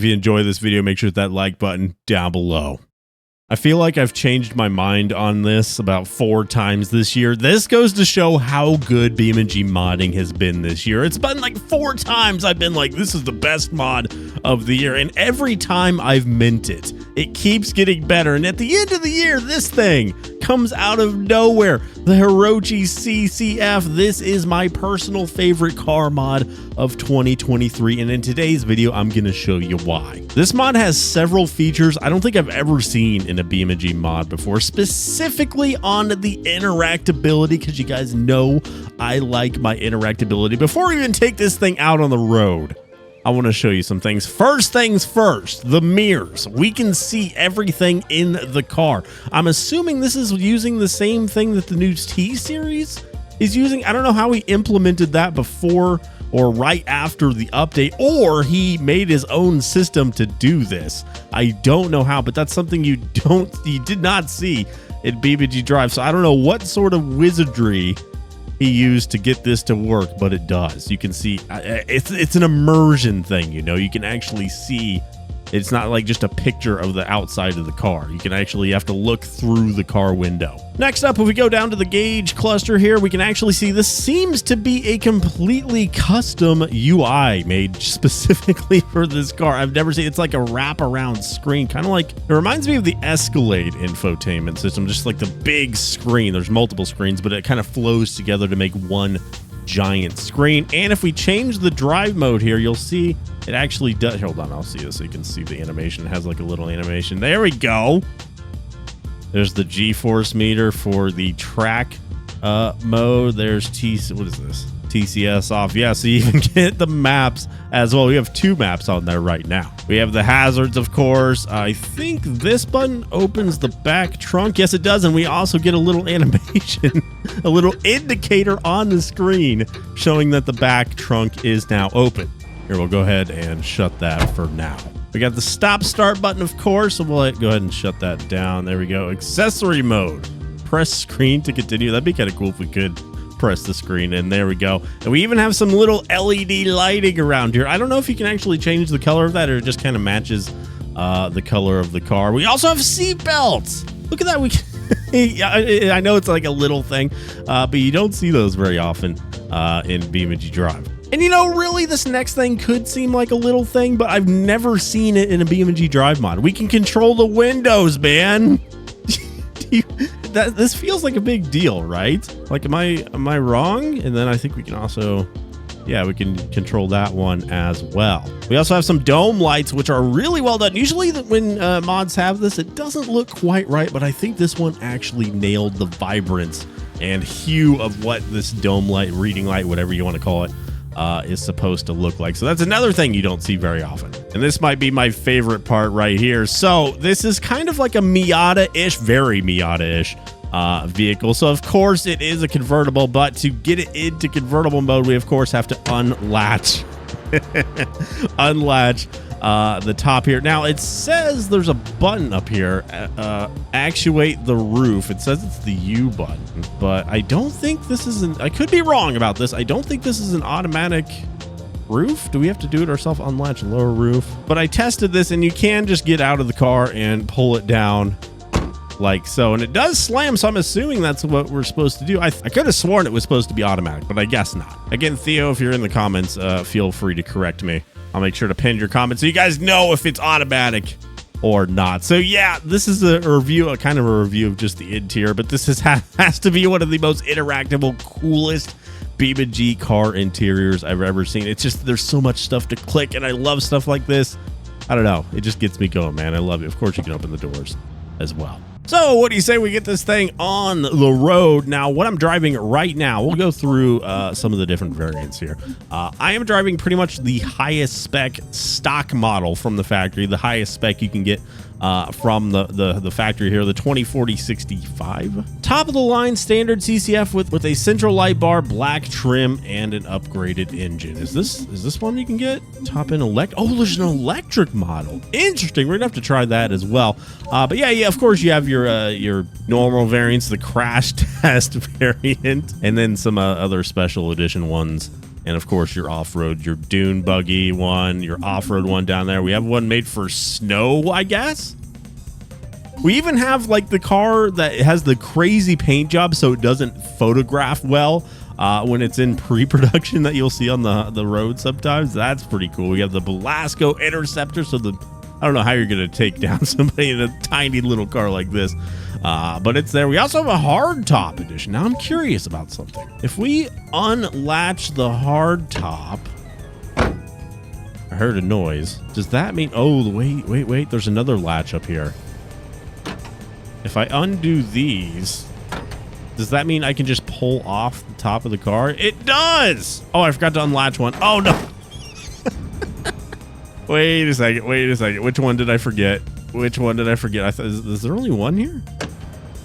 you enjoy this video, make sure to hit that like button down below. I feel like I've changed my mind on this about 4 times this year. This goes to show how good beamng modding has been this year. It's been like 4 times I've been like, this is the best mod of the year. And every time I've meant it, it keeps getting better. And at the end of the year, this thing comes out of nowhere. The Hirochi CCF. This is my personal favorite car mod of 2023. And in today's video, I'm going to show you why. This mod has several features I don't think I've ever seen in a beamng mod before, specifically on the interactability, because you guys know I like my interactability. Before we even take this thing out on the road, I want to show you some things. First things first, the mirrors. We can see everything in the car. I'm assuming this is using the same thing that the new T-Series is using. I don't know how he implemented that before or right after the update, or he made his own system to do this. I don't know how, but that's something you did not see in beamng.drive. So I don't know what sort of wizardry he used to get this to work, but it does. You can see it's an immersion thing, you know. You can actually see. It's not like just a picture of the outside of the car. You can actually have to look through the car window. Next up, if we go down to the gauge cluster here, we can actually see this seems to be a completely custom UI made specifically for this car. I've never seen, it's like a wraparound screen, kind of like, it reminds me of the Escalade infotainment system, just like the big screen. There's multiple screens, but it kind of flows together to make one giant screen. And if we change the drive mode here, you'll see it actually does. Hold on, I'll see this so you can see the animation. It has like a little animation. There we go. There's the G-force meter for the track mode. There's what is this? TCS off. Yeah, so you even get the maps as well. We have 2 maps on there right now. We have the hazards, of course. I think this button opens the back trunk. Yes, it does. And we also get a little animation, a little indicator on the screen showing that the back trunk is now open. Here, we'll go ahead and shut that for now. We got the stop start button, of course, so we'll go ahead and shut that down. There we go. Accessory mode. Press screen to continue. That'd be kind of cool if we could press the screen, and there we go. And we even have some little LED lighting around here. I don't know if you can actually change the color of that, or it just kind of matches the color of the car. We also have seat belts. Look at that. I know it's like a little thing, but you don't see those very often in beamng.drive. And you know, really, this next thing could seem like a little thing, but I've never seen it in a beamng.drive mod. We can control the windows, man. This feels like a big deal, right? Like, am I wrong? And then I think we can also, yeah, we can control that one as well. We also have some dome lights, which are really well done. Usually when mods have this, it doesn't look quite right, but I think this one actually nailed the vibrance and hue of what this dome light, reading light, whatever you want to call it, is supposed to look like. So that's another thing you don't see very often. And this might be my favorite part right here. So this is kind of like a Miata-ish, very Miata-ish vehicle. So of course it is a convertible, but to get it into convertible mode, we of course have to unlatch the top here. Now it says there's a button up here, actuate the roof. It says it's the U button, but I don't think this is I could be wrong about this. I don't think this is an automatic roof. Do we have to do it ourselves? Unlatch lower roof. But I tested this, and you can just get out of the car and pull it down like so, and it does slam, so I'm assuming that's what we're supposed to do. I could have sworn it was supposed to be automatic, but I guess not. Again, Theo, if you're in the comments, feel free to correct me. I'll make sure to pin your comments so you guys know if it's automatic or not. So yeah, this is a review, kind of a review of just the interior, but this has to be one of the most interactable, coolest beamng car interiors I've ever seen. It's just, there's so much stuff to click, and I love stuff like this. I don't know, it just gets me going, man. I love it. Of course, you can open the doors as well. So what do you say we get this thing on the road? Now, what I'm driving right now, we'll go through some of the different variants here. I am driving pretty much the highest spec stock model from the factory, the highest spec you can get from the factory here, the 2040-65. Top of the line standard CCF with a central light bar, black trim, and an upgraded engine. Is this one you can get? Top end electric. Oh, there's an electric model. Interesting. We're gonna have to try that as well. But yeah, of course you have your normal variants, the crash test variant, and then some other special edition ones And of course, your off-road, your dune buggy one, your off-road one down there. We have one made for snow, I guess. We even have like the car that has the crazy paint job so it doesn't photograph well when it's in pre-production that you'll see on the road sometimes. That's pretty cool. We have the Belasco Interceptor, so I don't know how you're going to take down somebody in a tiny little car like this, but it's there. We also have a hardtop edition. Now I'm curious about something. If we unlatch the hardtop, I heard a noise. Does that mean, oh, wait, there's another latch up here. If I undo these, does that mean I can just pull off the top of the car? It does! Oh, I forgot to unlatch one. Oh, no. Wait a second. Which one did I forget? I thought, is there only one here?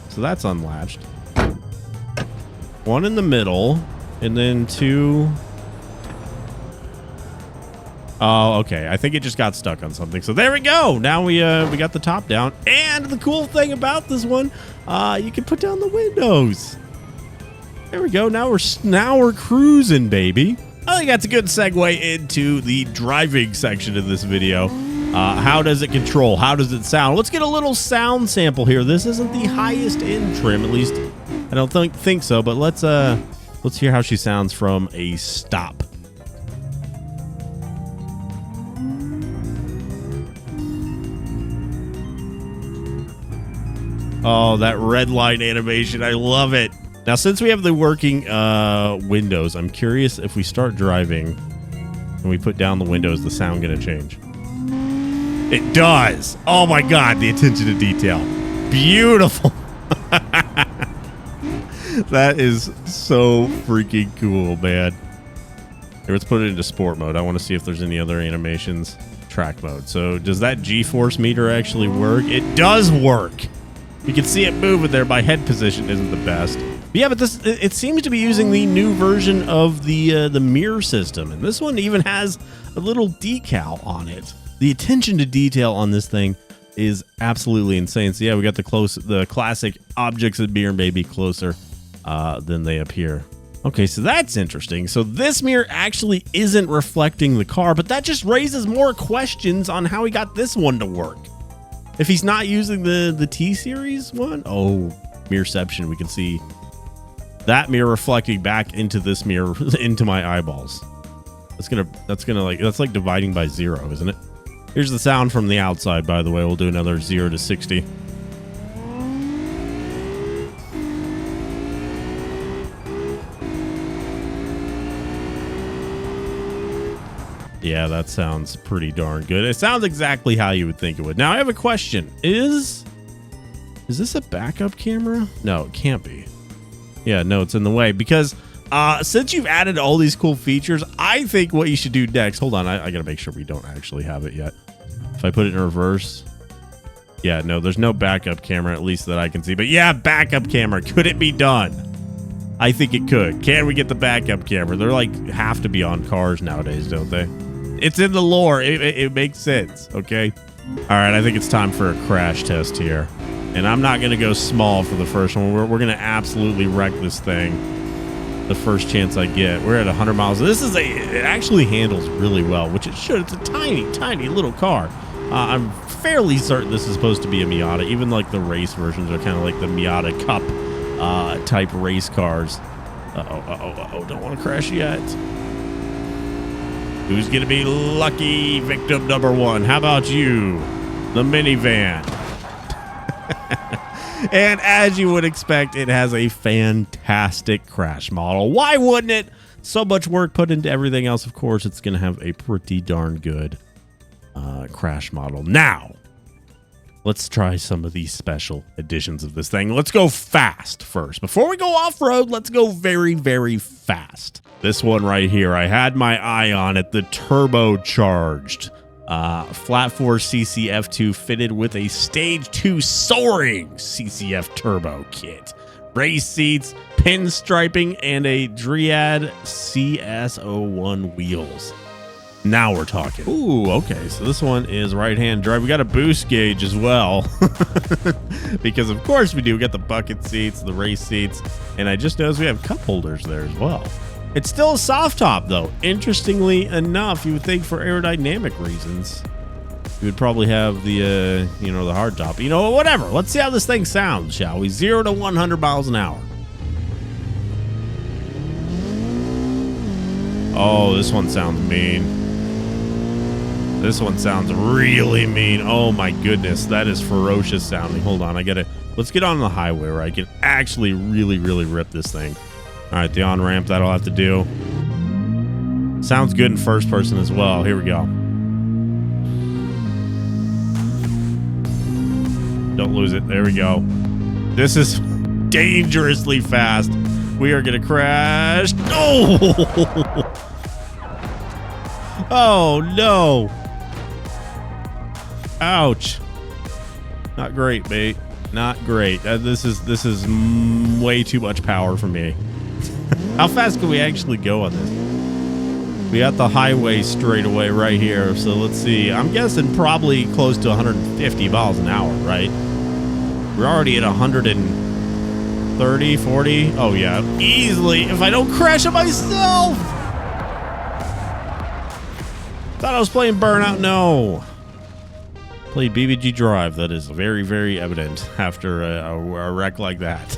So that's unlatched. One in the middle, and then two. Oh, okay. I think it just got stuck on something. So there we go. Now we got the top down. And the cool thing about this one, you can put down the windows. There we go. Now we're cruising, baby. I think that's a good segue into the driving section of this video. How does it control? How does it sound? Let's get a little sound sample here. This isn't the highest end trim, at least I don't think so. But let's hear how she sounds from a stop. Oh, that red light animation. I love it. Now, since we have the working windows, I'm curious if we start driving and we put down the windows, the sound going to change. It does. Oh, my God. The attention to detail. Beautiful. That is so freaking cool, man. Here, let's put it into sport mode. I want to see if there's any other animations. Track mode. So does that G-force meter actually work? It does work. You can see it moving there. My head position isn't the best. But yeah, but it seems to be using the new version of the mirror system. And this one even has a little decal on it. The attention to detail on this thing is absolutely insane. So yeah, we got the classic objects that mirror may be closer than they appear. Okay, so that's interesting. So this mirror actually isn't reflecting the car, but that just raises more questions on how he got this one to work. If he's not using the T-Series one, oh, mirrorception, we can see that mirror reflecting back into this mirror, into my eyeballs. That's like dividing by 0, isn't it? Here's the sound from the outside, by the way. We'll do another 0 to 60. Yeah, that sounds pretty darn good. It sounds exactly how you would think it would. Now, I have a question. Is this a backup camera? No, it can't be. Yeah, no, it's in the way. Because since you've added all these cool features, I think what you should do next... Hold on, I got to make sure we don't actually have it yet. If I put it in reverse... Yeah, no, there's no backup camera, at least that I can see. But yeah, backup camera. Could it be done? I think it could. Can we get the backup camera? They're like have to be on cars nowadays, don't they? It's in the lore. It makes sense, okay? All right, I think it's time for a crash test here. And I'm not going to go small for the first one. We're going to absolutely wreck this thing the first chance I get. We're at 100 miles. It actually handles really well, which it should. It's a tiny, tiny little car. I'm fairly certain this is supposed to be a Miata. Even like the race versions are kind of like the Miata Cup type race cars. Uh-oh, don't want to crash yet. Who's going to be lucky victim number 1? How about you? The minivan. And as you would expect, it has a fantastic crash model. Why wouldn't it? So much work put into everything else. Of course, it's going to have a pretty darn good crash model. Now, let's try some of these special editions of this thing. Let's go fast first. Before we go off-road, let's go very, very fast. This one right here, I had my eye on it, the turbocharged flat 4 CCF2 fitted with a Stage 2 soaring CCF turbo kit. Race seats, pinstriping, and a Dryad CS01 wheels. Now we're talking. Ooh, okay. So this one is right-hand drive. We got a boost gauge as well. Because of course we do. We got the bucket seats, the race seats, and I just noticed we have cup holders there as well. It's still a soft top, though. Interestingly enough, you would think for aerodynamic reasons, you would probably have the, the hard top. You know, whatever. Let's see how this thing sounds, shall we? 0 to 100 miles an hour. Oh, this one sounds mean. This one sounds really mean. Oh, my goodness. That is ferocious sounding. Hold on. Let's get on the highway where I can actually really, really rip this thing. All right, the on-ramp, that'll have to do. Sounds good in first person as well. Here we go. Don't lose it. There we go. This is dangerously fast. We are going to crash. Oh! Oh, no. Ouch. Not great, mate. Not great. This is way too much power for me. How fast can we actually go on this? We got the highway straightaway right here. So let's see. I'm guessing probably close to 150 miles an hour, right? We're already at 130, 40. Oh, yeah. Easily. If I don't crash it myself. Thought I was playing Burnout. No. Played beamng.drive. That is very, very evident after a wreck like that.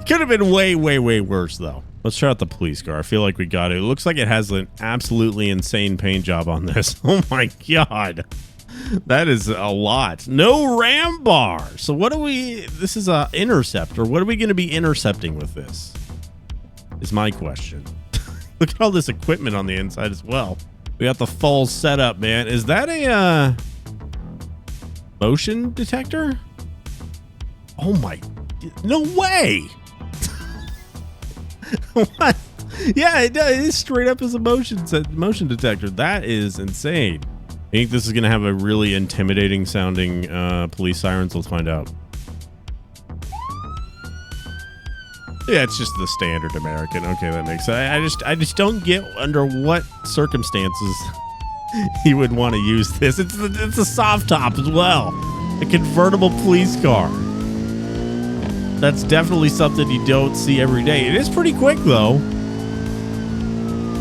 Could have been way, way, way worse, though. Let's try out the police car. I feel like we got it. It looks like it has an absolutely insane paint job on this. Oh, my God. That is a lot. No ram bar. So what do we... This is a interceptor. What are we going to be intercepting with this? Is my question. Look at all this equipment on the inside as well. We got the full setup, man. Is that a... motion detector? Oh my, no way. What? Yeah, it does. It straight up is a motion detector. That is insane. I think this is going to have a really intimidating sounding police sirens. Let's find out. Yeah, it's just the standard American. Okay, that makes sense. I just don't get under what circumstances you would want to use this. It's a soft top as well. A convertible police car. That's definitely something you don't see every day. It is pretty quick though.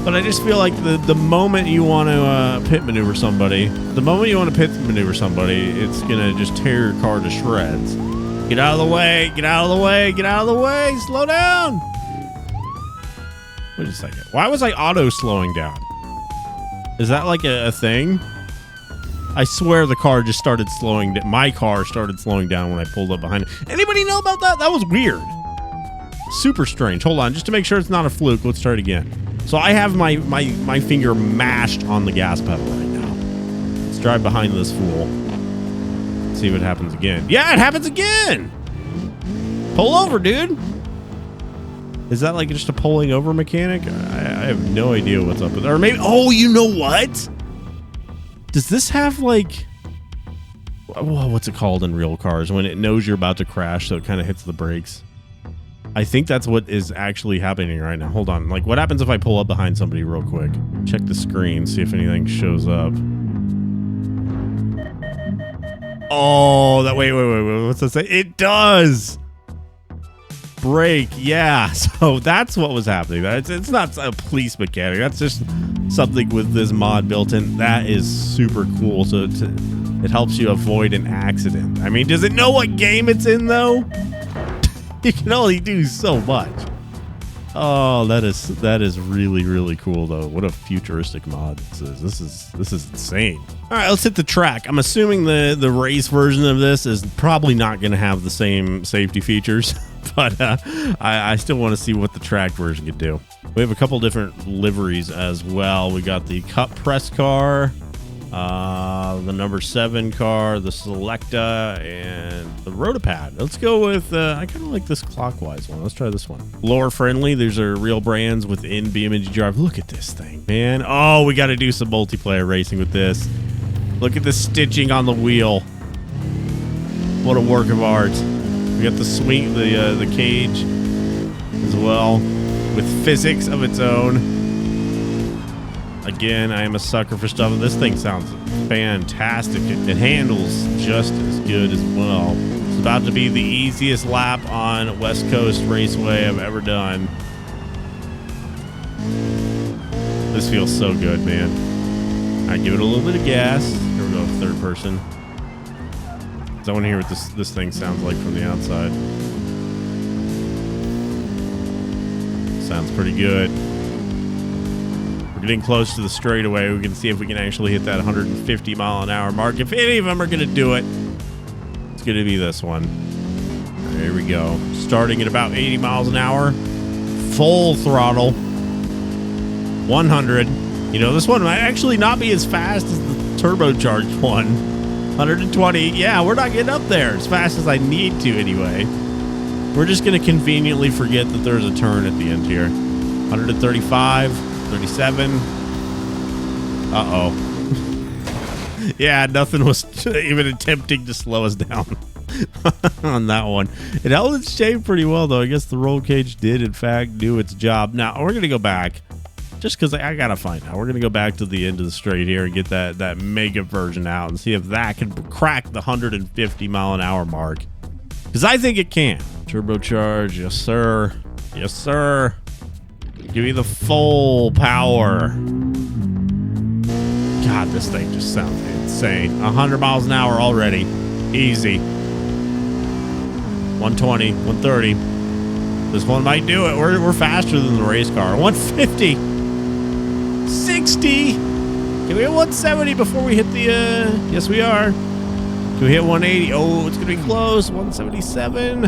But I just feel like the moment you want to pit maneuver somebody, it's gonna just tear your car to shreds. Get out of the way, get out of the way, get out of the way, slow down. Wait a second. Why was I auto slowing down? Is that like a thing? I swear the car just started slowing down. My car started slowing down when I pulled up behind it. Anybody know about that? That was weird. Super strange. Hold on, just to make sure it's not a fluke, let's try it again. So I have my finger mashed on the gas pedal right now. Let's drive behind this fool. See what happens again. Yeah, it happens again. Pull over, dude. Is that like just a pulling over mechanic? I have no idea what's up with that. Or maybe, oh, you know what? Does this have like, what's it called in real cars when it knows you're about to crash, so it kind of hits the brakes? I think that's what is actually happening right now. Hold on. Like, what happens if I pull up behind somebody real quick? Check the screen, see if anything shows up. Oh, that wait. What's that say? It does. Brake, yeah. So that's what was happening. It's not a police mechanic. That's just something with this mod built in. That is super cool. So it helps you avoid an accident. I mean, does it know what game it's in though? You can only do so much. Oh, that is really, really cool though. What a futuristic mod this is. This is insane. All right, let's hit the track. I'm assuming the race version of this is probably not going to have the same safety features, but I still want to see what the track version could do. We have a couple different liveries as well. We got the Cup Press car, the number 7 car, the Selecta, and the Rotopad. Let's go with, I kind of like this clockwise one. Let's try this one. Lore friendly. These are real brands within beamng.drive. Look at this thing, man. Oh, we got to do some multiplayer racing with this. Look at the stitching on the wheel. What a work of art. We got the swing, the cage as well with physics of its own. Again, I am a sucker for stuff. This thing sounds fantastic. It handles just as good as well. It's about to be the easiest lap on West Coast Raceway I've ever done. This feels so good, man. All right, give it a little bit of gas. Here we go, third person. I want to hear what this thing sounds like from the outside. Sounds pretty good. We're getting close to the straightaway. We can see if we can actually hit that 150 mile an hour mark. If any of them are going to do it, it's going to be this one. There we go. Starting at about 80 miles an hour. Full throttle. 100. You know, this one might actually not be as fast as the turbocharged one. 120. Yeah, we're not getting up there as fast as I need to anyway. We're just going to conveniently forget that there's a turn at the end here. 135, 37. Uh-oh. Yeah, nothing was even attempting to slow us down on that one. It held its shape pretty well, though. I guess the roll cage did, in fact, do its job. Now, we're going to go back. Just because I got to find out. We're going to go back to the end of the straight here and get that mega version out and see if that can crack the 150 mile an hour mark. Because I think it can. Turbocharge, yes sir. Yes sir. Give me the full power. God, this thing just sounds insane. 100 miles an hour already. Easy. 120, 130. This one might do it. We're faster than the race car. 150. 60. Can we hit 170 before we hit the yes we are. Can we hit 180? Oh, it's gonna be close. 177.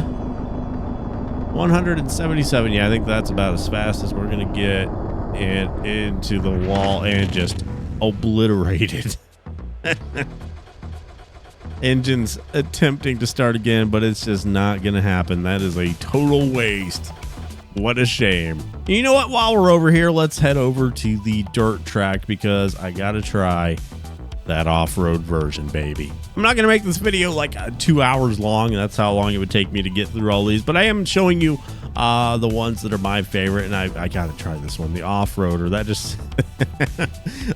177. Yeah, I think that's about as fast as we're gonna get. And into the wall and just obliterated. Engine's attempting to start again, but it's just not gonna happen. That is a total waste. What a shame. You know what? While we're over here, let's head over to the dirt track because I gotta try that off-road version, baby. I'm not gonna make this video like 2 hours long, and that's how long it would take me to get through all these, but I am showing you the ones that are my favorite, and I gotta try this one, the off-roader. That just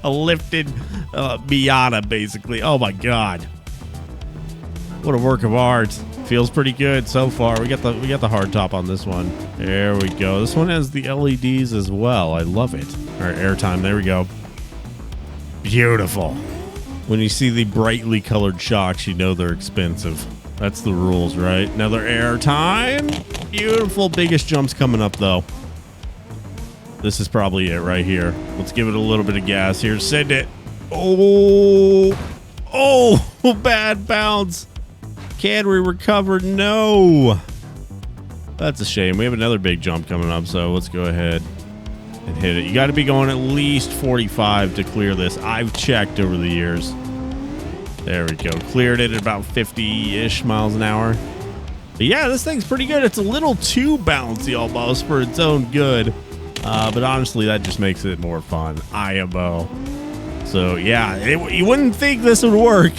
a lifted Miata, basically. Oh my God. What a work of art. Feels pretty good so far. We got the hard top on this one. There we go. This one has the LEDs as well. I love it. All right, airtime. There we go. Beautiful. When you see the brightly colored shocks, you know they're expensive. That's the rules, right? Another airtime. Beautiful. Biggest jumps coming up, though. This is probably it right here. Let's give it a little bit of gas here. Send it. Oh. Oh, bad bounce. Can we recover? No. That's a shame. We have another big jump coming up, so let's go ahead and hit it. You got to be going at least 45 to clear this. I've checked over the years. There we go. Cleared it at about 50-ish miles an hour. But yeah, this thing's pretty good. It's a little too bouncy almost for its own good. But honestly, that just makes it more fun. IMO. So yeah, you wouldn't think this would work.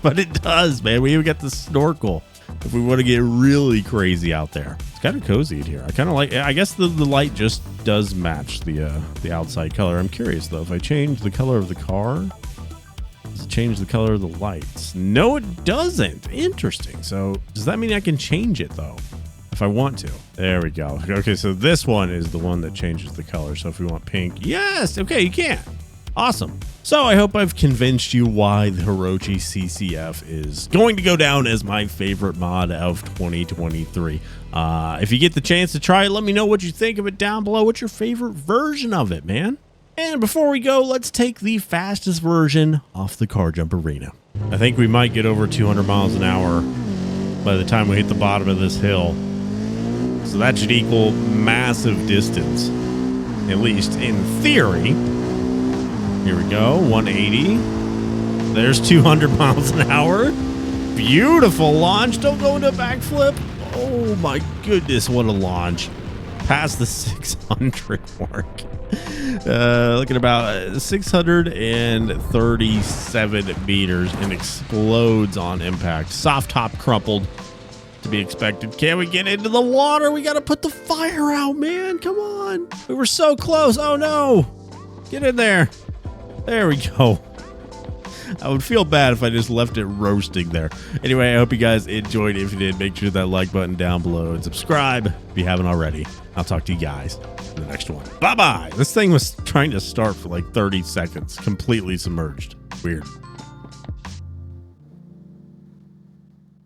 But it does, man. We even got the snorkel if we want to get really crazy out there. It's kind of cozy in here. I kind of like. I guess the light just does match the outside color. I'm curious though. If I change the color of the car, does it change the color of the lights? No, it doesn't. Interesting. So does that mean I can change it though, if I want to? There we go. Okay, so this one is the one that changes the color. So if we want pink, yes. Okay, you can. Awesome. So I hope I've convinced you why the Hirochi CCF is going to go down as my favorite mod of 2023. If you get the chance to try it, let me know what you think of it down below. What's your favorite version of it, man? And before we go, let's take the fastest version off the car jump arena. I think we might get over 200 miles an hour by the time we hit the bottom of this hill. So that should equal massive distance, at least in theory. Here we go, 180. There's 200 miles an hour. Beautiful launch. Don't go into a backflip. Oh my goodness, what a launch. Past the 600 mark. Looking about 637 meters and explodes on impact. Soft top crumpled to be expected. Can we get into the water? We got to put the fire out, man. Come on. We were so close. Oh no. Get in there. There we go. I would feel bad if I just left it roasting there. Anyway, I hope you guys enjoyed. If you did, make sure that like button down below and subscribe if you haven't already. I'll talk to you guys in the next one. Bye-bye. This thing was trying to start for like 30 seconds, completely submerged. Weird.